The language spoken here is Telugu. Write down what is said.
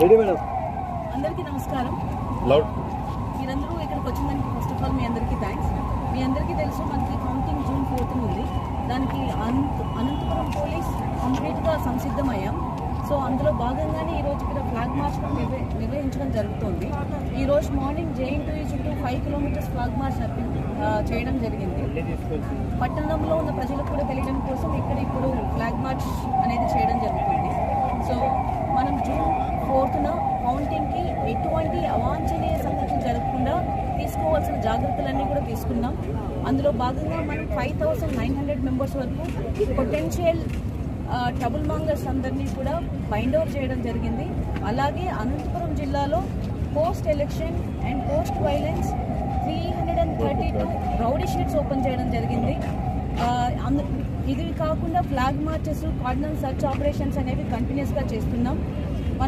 అందరికీ నమస్కారం. మీరందరూ ఇక్కడికి వచ్చిందానికి ఫస్ట్ ఆఫ్ ఆల్ మీ అందరికీ థ్యాంక్స్. మీ అందరికీ తెలుసు మనకి కౌంటింగ్ జూన్ 4th ఉంది. దానికి అనంతపురం పోలీస్ కంప్లీట్గా సంసిద్ధమయ్యాం. సో అందులో భాగంగానే ఈరోజు ఇక్కడ ఫ్లాగ్ మార్చ్ నిర్వహించడం జరుగుతుంది. ఈరోజు మార్నింగ్ JNTU చుట్టూ 5 kilometers ఫ్లాగ్ మార్చ్ చేయడం జరిగింది. పట్టణంలో ఉన్న ప్రజలకు కూడా తెలియడం కోసం ఇక్కడ ఇప్పుడు ఫ్లాగ్ మార్చ్ అనేది చేయడం జరుగుతుంది. సో మనం జూన్ 4th కౌంటింగ్కి ఎటువంటి అవాంఛనీయ సంఘటనలు జరగకుండా తీసుకోవాల్సిన జాగ్రత్తలన్నీ కూడా తీసుకున్నాం. అందులో భాగంగా మనం 5,900 members వరకు పొటెన్షియల్ ట్రబుల్ మాంగర్స్ అందరినీ కూడా బైండ్ ఓవర్ చేయడం జరిగింది. అలాగే అనంతపురం జిల్లాలో post election and post violence 332 rowdy sheets open చేయడం జరిగింది. ఇది కాకుండా flag marches, cardinal search operations అనేవి కంటిన్యూస్గా చేస్తున్నాం.